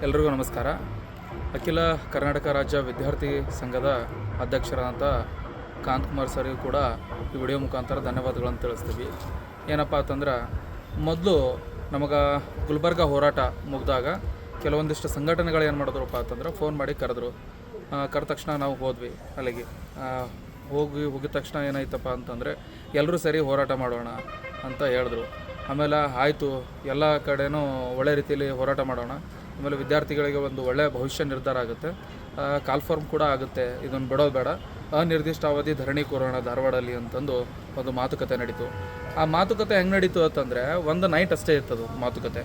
ಎಲ್ರಿಗೂ ನಮಸ್ಕಾರ. ಅಖಿಲ ಕರ್ನಾಟಕ ರಾಜ್ಯ ವಿದ್ಯಾರ್ಥಿ ಸಂಘದ ಅಧ್ಯಕ್ಷರಾದಂಥ ಕಾಂತಕುಮಾರ್ ಸರಿಗೂ ಕೂಡ ಈ ವಿಡಿಯೋ ಮುಖಾಂತರ ಧನ್ಯವಾದಗಳನ್ನು ತಿಳಿಸ್ತೀವಿ. ಏನಪ್ಪ ಅಂತಂದ್ರೆ, ಮೊದಲು ನಮಗೆ ಗುಲ್ಬರ್ಗ ಹೋರಾಟ ಮುಗಿದಾಗ ಕೆಲವೊಂದಿಷ್ಟು ಸಂಘಟನೆಗಳು ಏನು ಮಾಡಿದ್ರಪ್ಪ ಅಂತಂದ್ರೆ ಫೋನ್ ಮಾಡಿ ಕರೆದ್ರು. ಕರೆದ ತಕ್ಷಣ ನಾವು ಹೋದ್ವಿ. ಅಲ್ಲಿಗೆ ಹೋಗಿದ ತಕ್ಷಣ ಏನಾಯ್ತಪ್ಪ ಅಂತಂದರೆ ಎಲ್ಲರೂ ಸರಿ ಹೋರಾಟ ಮಾಡೋಣ ಅಂತ ಹೇಳಿದ್ರು. ಆಮೇಲೆ ಆಯಿತು, ಎಲ್ಲ ಕಡೆನೂ ಒಳ್ಳೆ ರೀತಿಯಲ್ಲಿ ಹೋರಾಟ ಮಾಡೋಣ, ಆಮೇಲೆ ವಿದ್ಯಾರ್ಥಿಗಳಿಗೆ ಒಂದು ಒಳ್ಳೆಯ ಭವಿಷ್ಯ ನಿರ್ಧಾರ ಆಗುತ್ತೆ, ಕಾಲ್ಫಾರ್ಮ್ ಕೂಡ ಆಗುತ್ತೆ, ಇದನ್ನು ಬಿಡೋದು ಬೇಡ, ಅನಿರ್ದಿಷ್ಟಾವಧಿ ಧರಣಿ ಕೂರೋಣ ಧಾರವಾಡಲ್ಲಿ ಅಂತಂದು ಒಂದು ಮಾತುಕತೆ ನಡೀತು. ಆ ಮಾತುಕತೆ ಹೆಂಗೆ ನಡೀತು ಅಂತಂದರೆ ಒಂದು ನೈಟ್ ಅಷ್ಟೇ ಇರ್ತದು ಮಾತುಕತೆ.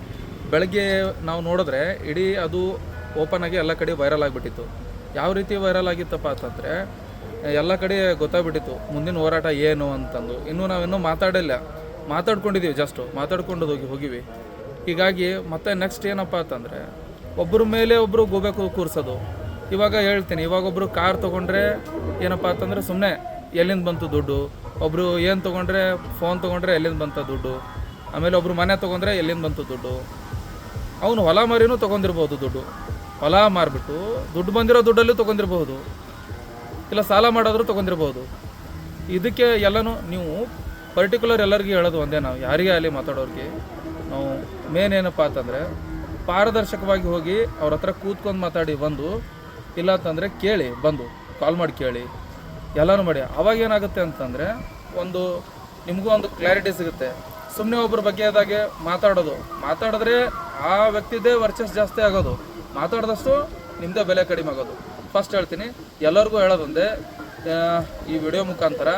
ಬೆಳಗ್ಗೆ ನಾವು ನೋಡಿದ್ರೆ ಇಡೀ ಅದು ಓಪನ್ ಆಗಿ ಎಲ್ಲ ಕಡೆ ವೈರಲ್ ಆಗಿಬಿಟ್ಟಿತ್ತು. ಯಾವ ರೀತಿ ವೈರಲ್ ಆಗಿತ್ತಪ್ಪ ಅಂತಂದರೆ ಎಲ್ಲ ಕಡೆ ಗೊತ್ತಾಗ್ಬಿಟ್ಟಿತ್ತು ಮುಂದಿನ ಹೋರಾಟ ಏನು ಅಂತಂದು. ನಾವಿನ್ನೂ ಮಾತಾಡ್ಕೊಂಡಿದ್ದೀವಿ, ಜಸ್ಟು ಮಾತಾಡ್ಕೊಂಡು ಹೋಗಿವಿ. ಹೀಗಾಗಿ ಮತ್ತೆ ನೆಕ್ಸ್ಟ್ ಏನಪ್ಪ ಅಂತಂದರೆ ಒಬ್ಬರ ಮೇಲೆ ಒಬ್ಬರು ಗೂಬೆ ಕೂರಿಸೋದು. ಇವಾಗ ಹೇಳ್ತೀನಿ, ಇವಾಗ ಒಬ್ಬರು ಕಾರ್ ತೊಗೊಂಡ್ರೆ ಏನಪ್ಪ ಅಂತಂದರೆ ಸುಮ್ಮನೆ ಎಲ್ಲಿಂದ ಬಂತು ದುಡ್ಡು, ಒಬ್ಬರು ಏನು ತೊಗೊಂಡ್ರೆ ಫೋನ್ ತೊಗೊಂಡ್ರೆ ಎಲ್ಲಿಂದ ಬಂತ ದುಡ್ಡು, ಆಮೇಲೆ ಒಬ್ಬರು ಮನೆ ತೊಗೊಂಡ್ರೆ ಎಲ್ಲಿಂದ ಬಂತು ದುಡ್ಡು. ಅವನು ಹೊಲ ಮಾರಿನೂ ತೊಗೊಂಡಿರ್ಬೋದು ದುಡ್ಡು, ಹೊಲ ಮಾರಿಬಿಟ್ಟು ದುಡ್ಡು ಬಂದಿರೋ ದುಡ್ಡಲ್ಲೂ ತೊಗೊಂಡಿರ್ಬೋದು, ಇಲ್ಲ ಸಾಲ ಮಾಡೋದ್ರೂ ತೊಗೊಂಡಿರ್ಬೋದು. ಇದಕ್ಕೆ ಎಲ್ಲನೂ ನೀವು ಪರ್ಟಿಕ್ಯುಲರ್ ಎಲ್ಲರಿಗೂ ಹೇಳೋದು ಒಂದೇ, ನಾವು ಯಾರಿಗೇ ಅಲ್ಲಿ ಮಾತಾಡೋರಿಗೆ ನಾವು ಮೇನ್ ಏನಪ್ಪ ಅಂತಂದರೆ ಪಾರದರ್ಶಕವಾಗಿ ಹೋಗಿ ಅವ್ರ ಹತ್ರ ಕೂತ್ಕೊಂಡು ಮಾತಾಡಿ ಬಂದು, ಇಲ್ಲ ಅಂತಂದರೆ ಕೇಳಿ, ಬಂದು ಕಾಲ್ ಮಾಡಿ ಕೇಳಿ, ಎಲ್ಲನೂ ಮಾಡಿ. ಅವಾಗ ಏನಾಗುತ್ತೆ ಅಂತಂದರೆ ನಿಮಗೂ ಒಂದು ಕ್ಲಾರಿಟಿ ಸಿಗುತ್ತೆ. ಸುಮ್ಮನೆ ಒಬ್ಬರ ಬಗ್ಗೆದಾಗೆ ಮಾತಾಡಿದ್ರೆ ಆ ವ್ಯಕ್ತಿದೇ ವರ್ಚಸ್ ಜಾಸ್ತಿ ಆಗೋದು, ಮಾತಾಡಿದಷ್ಟು ನಿಮ್ಮದೇ ಬೆಲೆ ಕಡಿಮೆ ಆಗೋದು. ಫಸ್ಟ್ ಹೇಳ್ತೀನಿ, ಎಲ್ಲರಿಗೂ ಹೇಳೋದೊಂದೇ, ಈ ವಿಡಿಯೋ ಮುಖಾಂತರ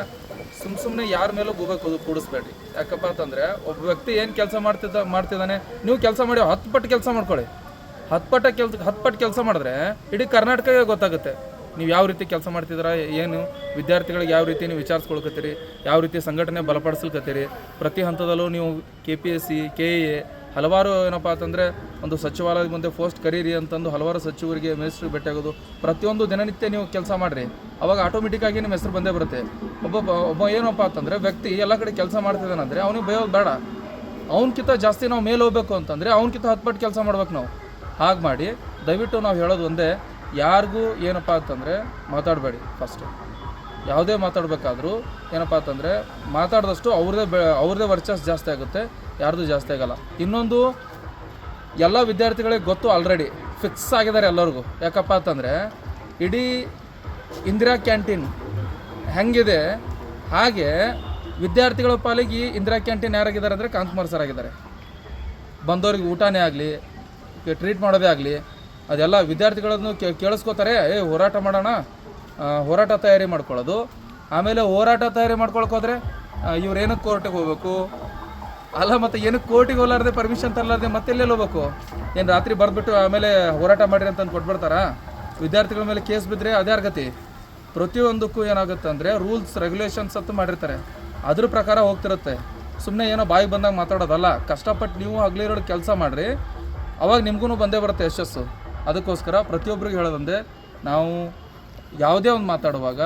ಸುಮ್ಮನೆ ಯಾರ ಮೇಲೂ ಗೂಬೆ ಕೂಡಿಸ್ಬೇಡಿ. ಯಾಕಪ್ಪ ಅಂತಂದರೆ ಒಬ್ಬ ವ್ಯಕ್ತಿ ಏನು ಕೆಲಸ ಮಾಡ್ತಿದ್ದಾನೆ, ನೀವು ಕೆಲಸ ಮಾಡಿ 10 ಪಟ್ಟು ಕೆಲಸ ಮಾಡ್ಕೊಳ್ಳಿ. 10 ಪಟ್ಟು ಕೆಲಸ ಮಾಡಿದ್ರೆ ಇಡೀ ಕರ್ನಾಟಕಕ್ಕೆ ಗೊತ್ತಾಗುತ್ತೆ ನೀವು ಯಾವ ರೀತಿ ಕೆಲಸ ಮಾಡ್ತಿದ್ದೀರಾ, ಏನು ವಿದ್ಯಾರ್ಥಿಗಳಿಗೆ ಯಾವ ರೀತಿ ನೀವು ವಿಚಾರಿಸ್ಕೊಳ್ಕತ್ತೀರಿ, ಯಾವ ರೀತಿ ಸಂಘಟನೆ ಬಲಪಡಿಸ್ಲಿಕತ್ತೀರಿ. ಪ್ರತಿ ಹಂತದಲ್ಲೂ ನೀವು KPSC, KA ಹಲವಾರು ಏನಪ್ಪ ಅಂತಂದರೆ ಒಂದು ಸಚಿವಾಲಯದ ಮುಂದೆ ಪೋಸ್ಟ್ ಕರೀರಿ ಅಂತಂದು ಹಲವಾರು ಸಚಿವರಿಗೆ ಮಿನಿಸ್ಟ್ರಿಗೆ ಭೇಟಿಯಾಗೋದು. ಪ್ರತಿಯೊಂದು ದಿನನಿತ್ಯ ನೀವು ಕೆಲಸ ಮಾಡಿರಿ, ಅವಾಗ ಆಟೋಮೆಟಿಕ್ಕಾಗಿ ನಿಮ್ಮ ಹೆಸರು ಬಂದೇ ಬರುತ್ತೆ. ಒಬ್ಬ ಏನಪ್ಪ ಅಂತಂದರೆ ವ್ಯಕ್ತಿ ಎಲ್ಲ ಕಡೆ ಕೆಲಸ ಮಾಡ್ತಿದ್ದಾನಂದರೆ ಅವನಿಗೆ ಬಯೋದು ಬೇಡ. ಅವನಕ್ಕಿಂತ ಜಾಸ್ತಿ ನಾವು ಮೇಲೆ ಹೋಗ್ಬೇಕು ಅಂತಂದರೆ ಅವನಕ್ಕಿಂತ 10 ಪಟ್ಟು ಕೆಲಸ ಮಾಡ್ಬೇಕು ನಾವು. ಹಾಗೆ ಮಾಡಿ ದಯವಿಟ್ಟು ನಾವು ಹೇಳೋದು ಒಂದೇ, ಯಾರಿಗೂ ಏನಪ್ಪ ಅಂತಂದರೆ ಮಾತಾಡಬೇಡಿ. ಫಸ್ಟು ಯಾವುದೇ ಮಾತಾಡಬೇಕಾದ್ರೂ ಏನಪ್ಪ ಅಂತಂದರೆ ಮಾತಾಡಿದಷ್ಟು ಅವ್ರದ್ದೇ ವರ್ಚಸ್ ಜಾಸ್ತಿ ಆಗುತ್ತೆ, ಯಾರ್ದು ಜಾಸ್ತಿ ಆಗಲ್ಲ. ಇನ್ನೊಂದು, ಎಲ್ಲ ವಿದ್ಯಾರ್ಥಿಗಳಿಗೆ ಗೊತ್ತು, ಆಲ್ರೆಡಿ ಫಿಕ್ಸ್ ಆಗಿದ್ದಾರೆ ಎಲ್ಲರಿಗೂ. ಯಾಕಪ್ಪ ಅಂತಂದರೆ ಇಡೀ ಇಂದಿರಾ ಕ್ಯಾಂಟೀನ್ ಹೆಂಗಿದೆ ಹಾಗೆ ವಿದ್ಯಾರ್ಥಿಗಳ ಪಾಲಿಗೆ ಇಂದಿರಾ ಕ್ಯಾಂಟೀನ್ ಯಾರಾಗಿದ್ದಾರೆ ಅಂದರೆ ಕಾಂತಕುಮಾರ್ ಸರ್ ಆಗಿದ್ದಾರೆ. ಬಂದವ್ರಿಗೆ ಊಟನೇ ಆಗಲಿ, ಟ್ರೀಟ್ ಮಾಡೋದೇ ಆಗಲಿ, ಅದೆಲ್ಲ ವಿದ್ಯಾರ್ಥಿಗಳನ್ನು ಕೇಳಿಸ್ಕೋತಾರೆ. ಹೋರಾಟ ಮಾಡೋಣ, ಹೋರಾಟ ತಯಾರಿ ಮಾಡ್ಕೊಳ್ಳೋದು. ಆಮೇಲೆ ಹೋರಾಟ ತಯಾರಿ ಮಾಡ್ಕೊಳಕೋದ್ರೆ ಇವ್ರು ಏನಕ್ಕೆ ಕೋರ್ಟಿಗೆ ಹೋಗ್ಬೇಕು, ಅಲ್ಲ ಮತ್ತು ಏನಕ್ಕೆ ಕೋರ್ಟಿಗೆ ಹೋಲಾರ್ದೆ ಪರ್ಮಿಷನ್ ತರಲಾರ್ದೆ ಮತ್ತೆಲ್ಲೆಲ್ಲಿ ಹೋಗ್ಬೇಕು? ಏನು ರಾತ್ರಿ ಬರೆದ್ಬಿಟ್ಟು ಆಮೇಲೆ ಹೋರಾಟ ಮಾಡಿರಿ ಅಂತಂದು ಕೊಟ್ಬಿಡ್ತಾರಾ? ವಿದ್ಯಾರ್ಥಿಗಳ ಮೇಲೆ ಕೇಸ್ ಬಿದ್ದರೆ ಅದೇ ಗತಿ. ಪ್ರತಿಯೊಂದಕ್ಕೂ ಏನಾಗುತ್ತೆ ಅಂದರೆ ರೂಲ್ಸ್ ರೆಗ್ಯುಲೇಷನ್ಸ್ ಅಂತ ಮಾಡಿರ್ತಾರೆ, ಅದ್ರ ಪ್ರಕಾರ ಹೋಗ್ತಿರುತ್ತೆ. ಸುಮ್ಮನೆ ಏನೋ ಬಾಯಿಗೆ ಬಂದಾಗ ಮಾತಾಡೋದಲ್ಲ. ಕಷ್ಟಪಟ್ಟು ನೀವು ಹಗಲಿರೋಳು ಕೆಲಸ ಮಾಡಿರಿ, ಅವಾಗ ನಿಮಗೂ ಬಂದೇ ಬರುತ್ತೆ ಯಶಸ್ಸು. ಅದಕ್ಕೋಸ್ಕರ ಪ್ರತಿಯೊಬ್ಬರಿಗೆ ಹೇಳೋದಂದೆ, ನಾವು ಯಾವುದೇ ಒಂದು ಮಾತಾಡುವಾಗ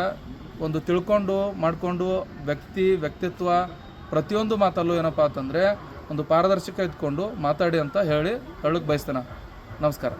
ಒಂದು ತಿಳ್ಕೊಂಡು ಮಾಡಿಕೊಂಡು ವ್ಯಕ್ತಿತ್ವ ಪ್ರತಿಯೊಂದು ಮಾತಲ್ಲೂ ಏನಪ್ಪ ಅಂತಂದರೆ ಒಂದು ಪಾರದರ್ಶಕ ಇದ್ಕೊಂಡು ಮಾತಾಡಿ ಅಂತ ಹೇಳಕ್ಕೆ ಬಯಸ್ತೇನೆ. ನಮಸ್ಕಾರ.